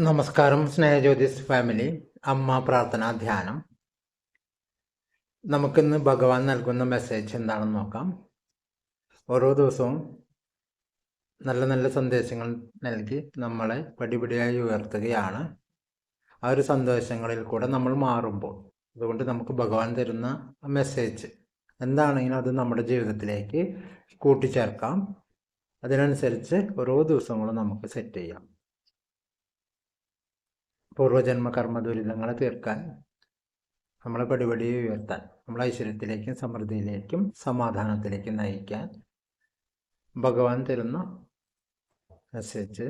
നമസ്കാരം സ്നേഹജ്യോതിസ് ഫാമിലി. അമ്മ പ്രാർത്ഥനാ ധ്യാനം. നമുക്കിന്ന് ഭഗവാൻ നൽകുന്ന മെസ്സേജ് എന്താണെന്ന് നോക്കാം. ഓരോ ദിവസവും നല്ല നല്ല സന്ദേശങ്ങൾ നൽകി നമ്മളെ പടിപടിയായി ഉയർത്തുകയാണ്. ആ ഒരു സന്ദേശങ്ങളിൽ കൂടെ നമ്മൾ മാറുമ്പോൾ അതുകൊണ്ട് നമുക്ക് ഭഗവാൻ തരുന്ന മെസ്സേജ് എന്താണെങ്കിലും അത് നമ്മുടെ ജീവിതത്തിലേക്ക് കൂട്ടിച്ചേർക്കാം. അതിനനുസരിച്ച് ഓരോ ദിവസങ്ങളും നമുക്ക് സെറ്റ് ചെയ്യാം. പൂർവ്വജന്മ കർമ്മ ദുരിതങ്ങളെ തീർക്കാൻ, നമ്മളെ പടിപടി ഉയർത്താൻ, നമ്മളെ ഐശ്വര്യത്തിലേക്കും സമൃദ്ധിയിലേക്കും സമാധാനത്തിലേക്കും നയിക്കാൻ ഭഗവാൻ തരുന്ന മെസ്സേജ്.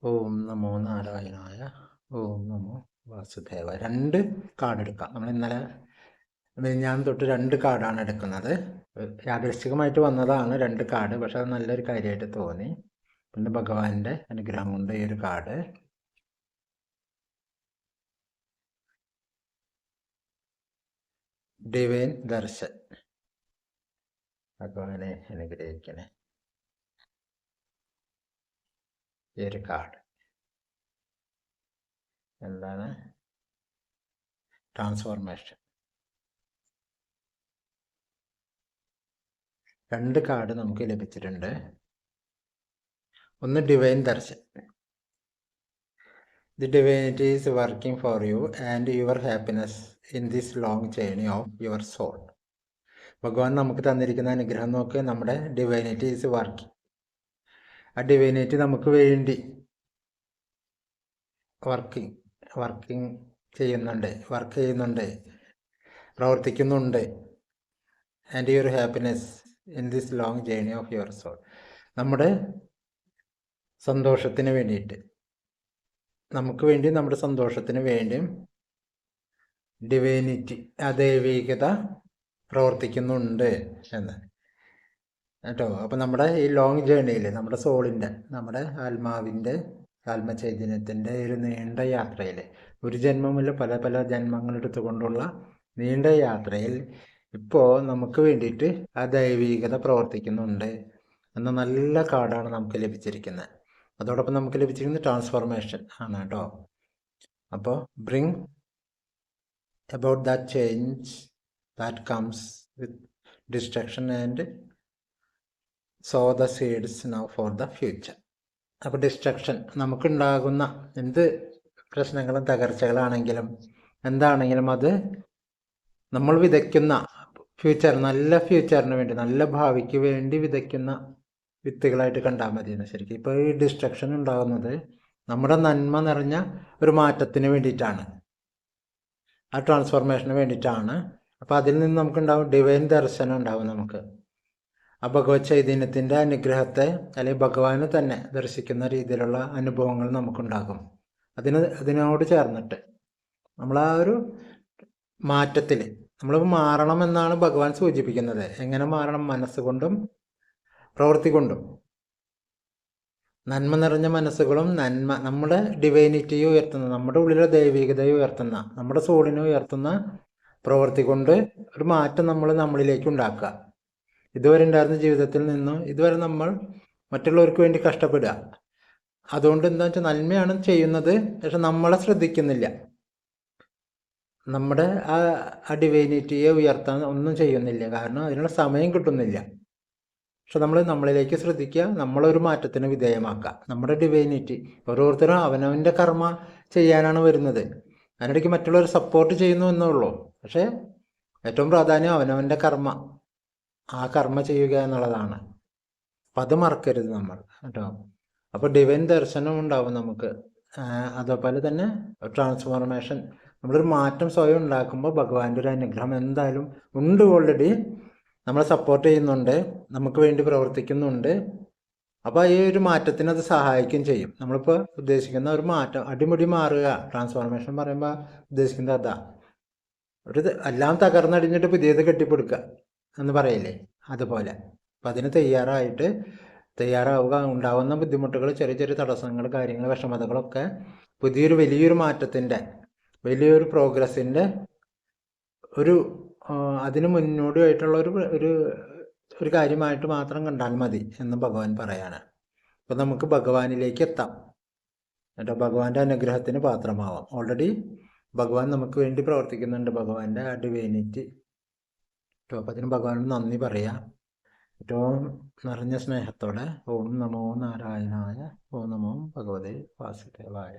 ഓം നമോ നാരായണായ, ഓം നമോ വാസുദേവ. 2 കാർഡ് എടുക്കാം. നമ്മൾ ഇന്നലെ ഞാൻ തൊട്ട് 2 കാർഡാണ് എടുക്കുന്നത്. യാദൃശ്ചികമായിട്ട് വന്നതാണ് 2 കാർഡ്, പക്ഷെ അത് നല്ലൊരു കാര്യമായിട്ട് തോന്നി. പിന്നെ ഭഗവാന്റെ അനുഗ്രഹം കൊണ്ട് ഈ ഒരു കാർഡ്. ഡിവൈൻ ദർശൻ. ഭഗവാനെ അനുഗ്രഹിക്കണേ. ഈ ഒരു കാർഡ് എന്താണ്? ട്രാൻസ്ഫോർമേഷൻ. 2 കാർഡ് നമുക്ക് ലഭിച്ചിട്ടുണ്ട്. ഒന്ന് divine Darshan. The divinity is working for you and your happiness in this long journey of your soul. ഭഗവാൻ നമുക്ക് തന്നിരിക്കുന്ന അനുഗ്രഹം നോക്ക്. നമ്മുടെ ഡിവൈനിറ്റി ഈസ് വർക്കിംഗ്. ആ ഡിവൈനിറ്റി നമുക്ക് വേണ്ടി വർക്ക് ചെയ്യുന്നുണ്ട്, പ്രവർത്തിക്കുന്നുണ്ട്. And your happiness in this long journey of your soul. നമ്മുടെ സന്തോഷത്തിന് വേണ്ടിയിട്ട്, നമുക്ക് വേണ്ടി, നമ്മുടെ സന്തോഷത്തിന് വേണ്ടിയും ഡിവൈനിറ്റി, ആ ദൈവികത പ്രവർത്തിക്കുന്നുണ്ട് എന്ന് കേട്ടോ. അപ്പം നമ്മുടെ ഈ ലോങ് ജേർണിയിൽ, നമ്മുടെ സോളിൻ്റെ, നമ്മുടെ ആത്മചൈതന്യത്തിൻ്റെ ഒരു നീണ്ട യാത്രയിൽ, ഒരു ജന്മമില്ല പല പല ജന്മങ്ങൾ എടുത്തുകൊണ്ടുള്ള നീണ്ട യാത്രയിൽ ഇപ്പോൾ നമുക്ക് വേണ്ടിയിട്ട് ആ ദൈവികത പ്രവർത്തിക്കുന്നുണ്ട് എന്ന നല്ല കാർഡാണ് നമുക്ക് ലഭിച്ചിരിക്കുന്നത്. അതോടൊപ്പം നമുക്ക് ലഭിച്ചിരിക്കുന്നത് ട്രാൻസ്ഫോർമേഷൻ ആണ് കേട്ടോ. അപ്പോൾ bring about that change that comes with destruction and sow the seeds now for the future. അപ്പോൾ ഡിസ്ട്രക്ഷൻ, നമുക്കുണ്ടാകുന്ന എന്ത് പ്രശ്നങ്ങളും തകർച്ചകളാണെങ്കിലും എന്താണെങ്കിലും അത് നമ്മൾ വിതയ്ക്കുന്ന നല്ല ഫ്യൂച്ചറിന് വേണ്ടി, നല്ല ഭാവിക്ക് വേണ്ടി വിതയ്ക്കുന്ന വിത്തുകളായിട്ട് കണ്ടാൽ മതിയെന്ന്. ശരിക്കും ഇപ്പോൾ ഈ ഡിസ്ട്രക്ഷൻ ഉണ്ടാകുന്നത് നമ്മുടെ നന്മ നിറഞ്ഞ ഒരു മാറ്റത്തിന് വേണ്ടിയിട്ടാണ്, ആ ട്രാൻസ്ഫോർമേഷന് വേണ്ടിയിട്ടാണ്. അപ്പോൾ അതിൽ നിന്ന് നമുക്കുണ്ടാവും ഡിവൈൻ ദർശനം ഉണ്ടാവും. നമുക്ക് ആ ഭഗവത് ചൈതന്യത്തിൻ്റെ അനുഗ്രഹത്തെ അല്ലെങ്കിൽ ഭഗവാനെ തന്നെ ദർശിക്കുന്ന രീതിയിലുള്ള അനുഭവങ്ങൾ നമുക്കുണ്ടാകും. അതിനോട് ചേർന്നിട്ട് നമ്മൾ ആ ഒരു മാറ്റത്തിൽ നമ്മൾ മാറണമെന്നാണ് ഭഗവാൻ സൂചിപ്പിക്കുന്നത്. എങ്ങനെ മാറണം? മനസ്സുകൊണ്ടും പ്രവൃത്തി കൊണ്ടും. നന്മ നിറഞ്ഞ മനസ്സുകളും നമ്മുടെ ഡിവൈനിറ്റിയെ ഉയർത്തുന്ന, നമ്മുടെ ഉള്ളിലെ ദൈവികതയെ ഉയർത്തുന്ന, നമ്മുടെ സോളിനെ ഉയർത്തുന്ന പ്രവൃത്തി കൊണ്ട് ഒരു മാറ്റം നമ്മളിലേക്ക് ഉണ്ടാക്കുക. ഇതുവരെ ഉണ്ടായിരുന്ന ജീവിതത്തിൽ നിന്നും ഇതുവരെ നമ്മൾ മറ്റുള്ളവർക്ക് വേണ്ടി കഷ്ടപ്പെടുക. അതുകൊണ്ട് എന്താ വെച്ചാൽ നന്മയാണ് ചെയ്യുന്നത്, പക്ഷെ നമ്മളെ ശ്രദ്ധിക്കുന്നില്ല. നമ്മുടെ ആ ഡിവൈനിറ്റിയെ ഉയർത്താൻ ഒന്നും ചെയ്യുന്നില്ല, കാരണം അതിനുള്ള സമയം കിട്ടുന്നില്ല. പക്ഷെ നമ്മളിലേക്ക് ശ്രദ്ധിക്കുക, നമ്മളൊരു മാറ്റത്തിന് വിധേയമാക്കുക. നമ്മുടെ ഡിവൈനിറ്റി, ഓരോരുത്തരും അവനവൻ്റെ കർമ്മ ചെയ്യാനാണ് വരുന്നത്. അതിനിടയ്ക്ക് മറ്റുള്ളവർ സപ്പോർട്ട് ചെയ്യുന്നു എന്നുള്ളൂ. പക്ഷേ ഏറ്റവും പ്രാധാന്യം അവനവൻ്റെ ആ കർമ്മ ചെയ്യുക എന്നുള്ളതാണ്. അപ്പം അത് മറക്കരുത് നമ്മൾ കേട്ടോ. അപ്പോൾ ഡിവൈൻ ദർശനം ഉണ്ടാവും നമുക്ക്. അതുപോലെ തന്നെ ട്രാൻസ്ഫോർമേഷൻ, നമ്മളൊരു മാറ്റം സ്വയം ഉണ്ടാക്കുമ്പോൾ ഭഗവാന്റെ ഒരു അനുഗ്രഹം എന്തായാലും ഉണ്ട്. ഓൾറെഡി നമ്മളെ സപ്പോർട്ട് ചെയ്യുന്നുണ്ട്, നമുക്ക് വേണ്ടി പ്രവർത്തിക്കുന്നുണ്ട്. അപ്പോൾ ഈ ഒരു മാറ്റത്തിന് അത് സഹായിക്കുകയും ചെയ്യും. നമ്മളിപ്പോൾ ഉദ്ദേശിക്കുന്ന ഒരു മാറ്റം, അടിമുടി മാറുക. ട്രാൻസ്ഫോർമേഷൻ പറയുമ്പോൾ ഉദ്ദേശിക്കുന്നത് അതാ. എല്ലാം തകർന്നടിഞ്ഞിട്ട് പുതിയത് കെട്ടിപ്പടുക്കുക എന്ന് പറയില്ലേ, അതുപോലെ. അപ്പം അതിന് തയ്യാറാവുക. ഉണ്ടാവുന്ന ബുദ്ധിമുട്ടുകൾ, ചെറിയ ചെറിയ തടസ്സങ്ങൾ, കാര്യങ്ങൾ, വിഷമതകളൊക്കെ വലിയൊരു മാറ്റത്തിൻ്റെ, വലിയൊരു പ്രോഗ്രസിൻ്റെ അതിന് മുന്നോടിയായിട്ടുള്ള ഒരു ഒരു കാര്യമായിട്ട് മാത്രം കണ്ടാൽ മതി എന്ന് ഭഗവാൻ പറയാണ്. അപ്പം നമുക്ക് ഭഗവാനിലേക്ക് എത്താം, എന്നിട്ട് ഭഗവാന്റെ അനുഗ്രഹത്തിന് പാത്രമാവാം. ഓൾറെഡി ഭഗവാൻ നമുക്ക് വേണ്ടി പ്രവർത്തിക്കുന്നുണ്ട്, ഭഗവാന്റെ ആ ഡിവൈനിറ്റി. അപ്പം അതിന് ഭഗവാനോട് നന്ദി പറയാം ഏറ്റവും നിറഞ്ഞ സ്നേഹത്തോടെ. ഓം നമോ നാരായണായ, ഓം നമോ ഭഗവതേ വാസുദേവായ.